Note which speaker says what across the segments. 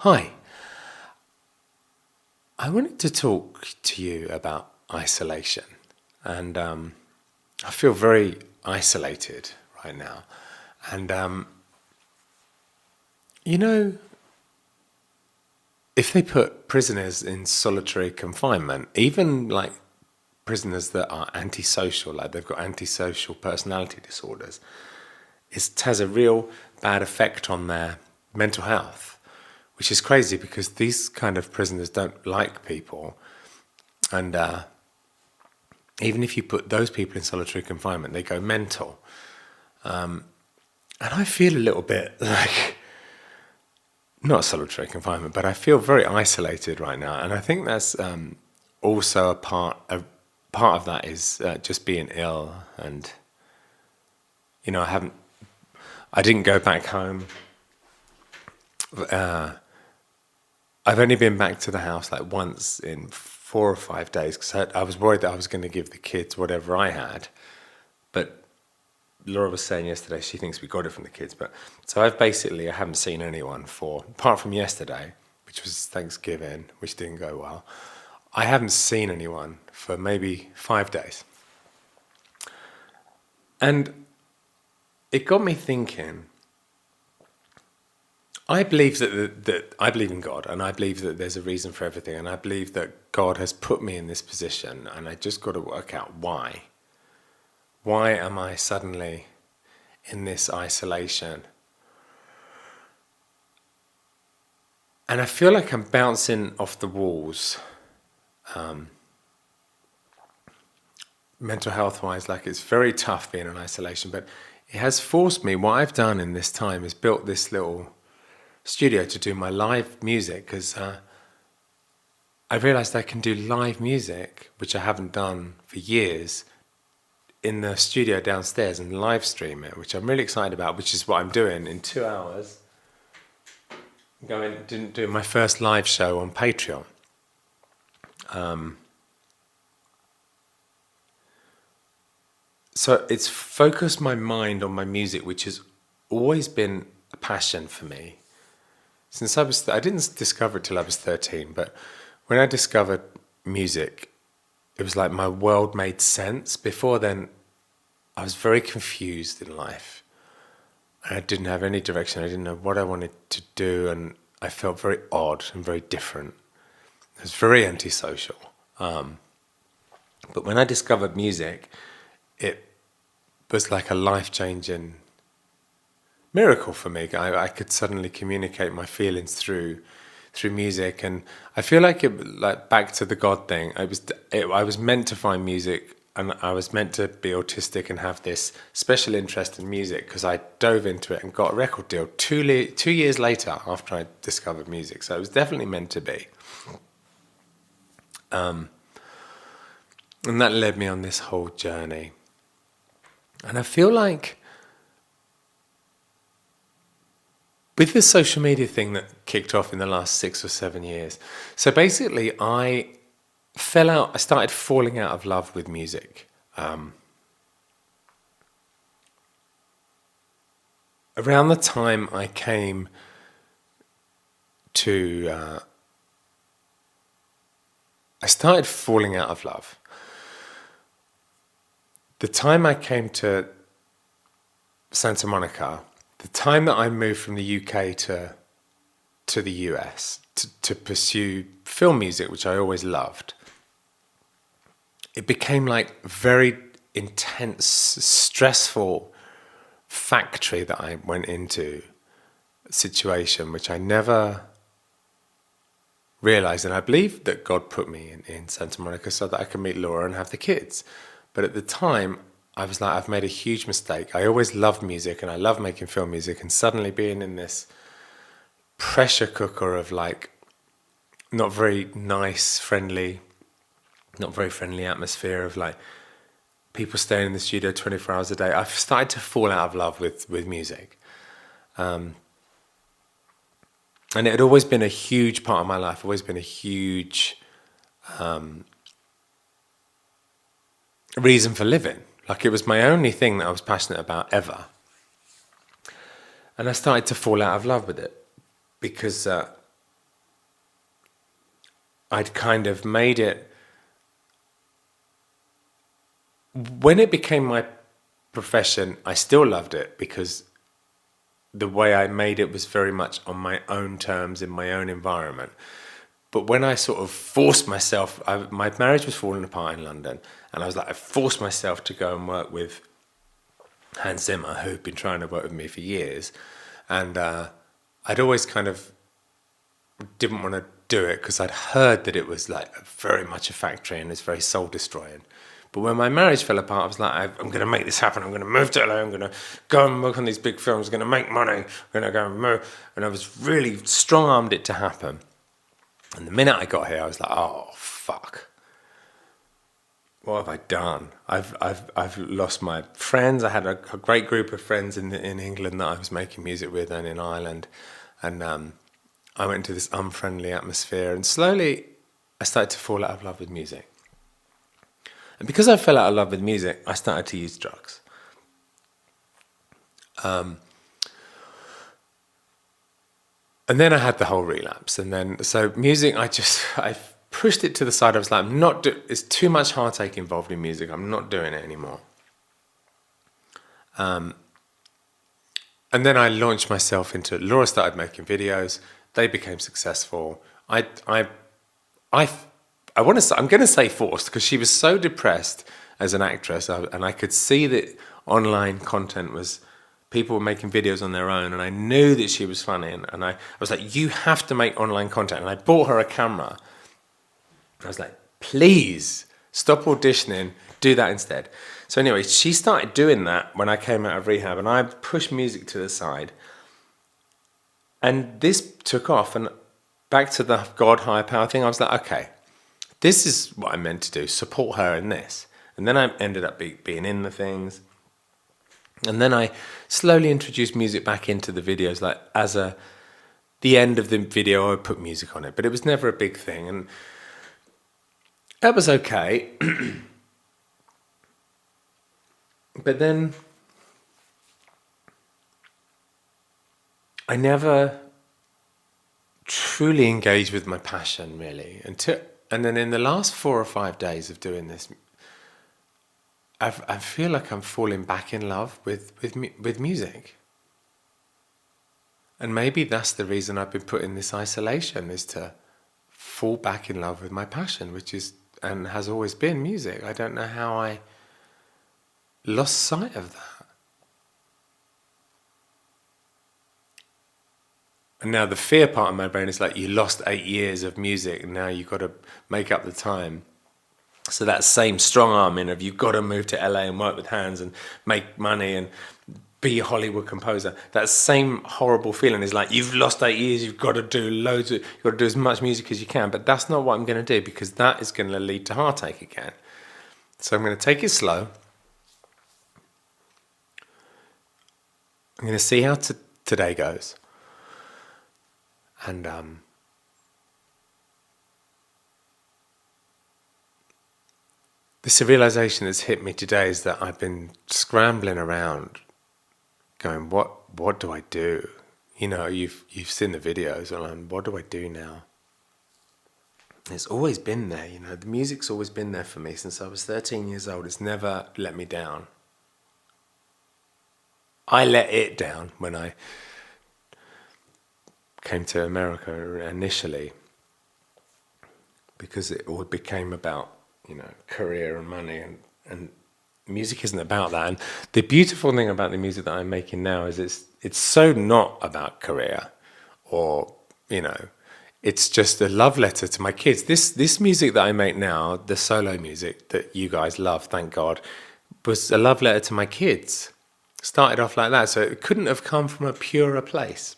Speaker 1: Hi, I wanted to talk to you about isolation. And I feel very isolated right now. And, you know, if they put prisoners in solitary confinement, even like prisoners that are antisocial, like they've got antisocial personality disorders, it has a real bad effect on their mental health, which is crazy because these kind of prisoners don't like people. And even if you put those people in solitary confinement, they go mental. And I feel a little bit like, not solitary confinement, but I feel very isolated right now. And I think that's also part of that is just being ill. And, I didn't go back home. I've only been back to the house like once in 4 or 5 days because I was worried that I was going to give the kids whatever I had. But Laura was saying yesterday she thinks we got it from the kids. But so I haven't seen anyone apart from yesterday, which was Thanksgiving, which didn't go well. I haven't seen anyone for maybe 5 days. And it got me thinking. I believe that I believe in God, and I believe that there's a reason for everything, and I believe that God has put me in this position, and I just got to work out why. Why am I suddenly in this isolation? And I feel like I'm bouncing off the walls, mental health wise. Like it's very tough being in isolation, but it has forced me. What I've done in this time is built this little studio to do my live music because I realized I can do live music, which I haven't done for years, in the studio downstairs and live stream it, which I'm really excited about, which is what I'm doing in 2 hours. Didn't do my first live show on Patreon. So it's focused my mind on my music, which has always been a passion for me. Since I didn't discover it till I was 13, but when I discovered music, it was like my world made sense. Before then, I was very confused in life. I didn't have any direction. I didn't know what I wanted to do, and I felt very odd and very different. I was very antisocial. But when I discovered music, it was like a life-changing miracle for me. I could suddenly communicate my feelings through music, and I feel like back to the God thing. I was meant to find music, and I was meant to be autistic and have this special interest in music because I dove into it and got a record deal 2 years later after I discovered music. So it was definitely meant to be, and that led me on this whole journey. And I feel like with this social media thing that kicked off in the last 6 or 7 years, so basically I started falling out of love with music. Around the time I came to, I started falling out of love. The time I came to Santa Monica, the time that I moved from the UK to the US to pursue film music, which I always loved, it became like very intense, stressful factory that I went into, a situation which I never realized. And I believe that God put me in Santa Monica so that I could meet Laura and have the kids. But at the time, I was like, I've made a huge mistake. I always loved music and I love making film music, and suddenly being in this pressure cooker of like not very friendly atmosphere of like people staying in the studio 24 hours a day, I've started to fall out of love with music. And it had always been a huge part of my life, always been a huge reason for living. Like it was my only thing that I was passionate about ever. And I started to fall out of love with it because I'd kind of made it, when it became my profession, I still loved it because the way I made it was very much on my own terms in my own environment. But when I sort of forced myself, my marriage was falling apart in London, and I was like, I forced myself to go and work with Hans Zimmer, who'd been trying to work with me for years, and I'd always kind of didn't want to do it because I'd heard that it was like very much a factory and it's very soul destroying. But when my marriage fell apart, I was like, I'm going to make this happen. I'm going to move to LA. I'm going to go and work on these big films. I'm going to make money. I'm going to go and move. And I was really strong-armed it to happen. And the minute I got here, I was like, oh, fuck. What have I done? I've lost my friends. I had a great group of friends in England that I was making music with, and in Ireland. And I went into this unfriendly atmosphere. And slowly, I started to fall out of love with music. And because I fell out of love with music, I started to use drugs. And then I had the whole relapse. And then, so music, I pushed it to the side. I was like, it's too much heartache involved in music. I'm not doing it anymore. And then I launched myself into, Laura started making videos. They became successful. I'm going to say forced, because she was so depressed as an actress, and I could see that online content was, people were making videos on their own, and I knew that she was funny, and I was like, you have to make online content. And I bought her a camera. I was like, please stop auditioning, do that instead. So anyway, she started doing that when I came out of rehab, and I pushed music to the side. And this took off, and back to the God higher power thing, I was like, okay, this is what I'm meant to do, support her in this. And then I ended up being in the things. And then I slowly introduced music back into the videos, like the end of the video, I would put music on it, but it was never a big thing. And that was okay. But then I never truly engaged with my passion, really, and then in the last 4 or 5 days of doing this, I feel like I'm falling back in love with music. And maybe that's the reason I've been put in this isolation, is to fall back in love with my passion, which is, and has always been, music. I don't know how I lost sight of that. And now the fear part of my brain is like, you lost 8 years of music, and now you've got to make up the time. So that same strong arming of, you've got to move to LA and work with Hans and make money and be a Hollywood composer. That same horrible feeling is like, you've lost 8 years, you've got to do you've got to do as much music as you can. But that's not what I'm going to do, because that is going to lead to heartache again. So I'm going to take it slow. I'm going to see how today goes. And this realization that's hit me today is that I've been scrambling around, going, what do I do? You know, you've seen the videos, and what do I do now? It's always been there, you know. The music's always been there for me since I was 13 years old. It's never let me down. I let it down when I came to America initially, because it all became about, you know, career and money, and music isn't about that. And the beautiful thing about the music that I'm making now is it's so not about career, or, you know, it's just a love letter to my kids. This music that I make now, the solo music that you guys love, thank God, was a love letter to my kids. Started off like that, so it couldn't have come from a purer place.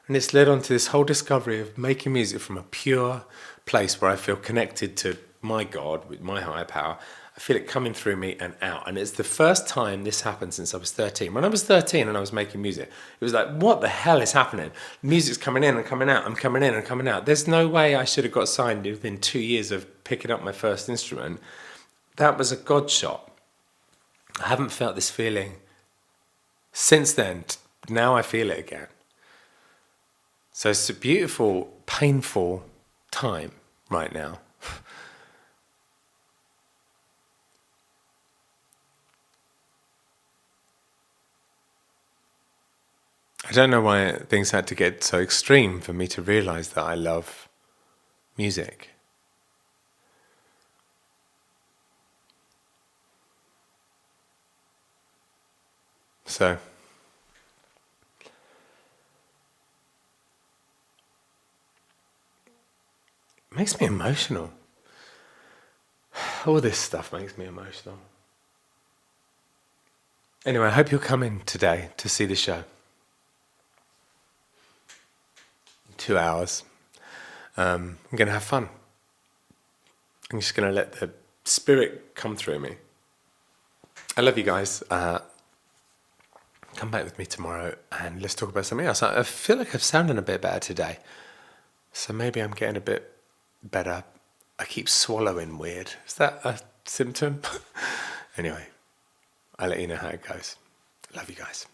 Speaker 1: And it's led on to this whole discovery of making music from a pure place where I feel connected to my God, with my higher power. I feel it coming through me and out. And it's the first time this happened since I was 13. When I was 13 and I was making music, it was like, what the hell is happening? Music's coming in and coming out. I'm coming in and coming out. There's no way I should have got signed within 2 years of picking up my first instrument. That was a God shot. I haven't felt this feeling since then. Now I feel it again. So it's a beautiful, painful time right now. I don't know why things had to get so extreme for me to realize that I love music. So, it makes me emotional. All this stuff makes me emotional. Anyway, I hope you'll come in today to see the show. 2 hours. I'm going to have fun. I'm just going to let the spirit come through me. I love you guys. Come back with me tomorrow and let's talk about something else. I feel like I've sounded a bit better today. So maybe I'm getting a bit better. I keep swallowing weird. Is that a symptom? Anyway, I'll let you know how it goes. Love you guys.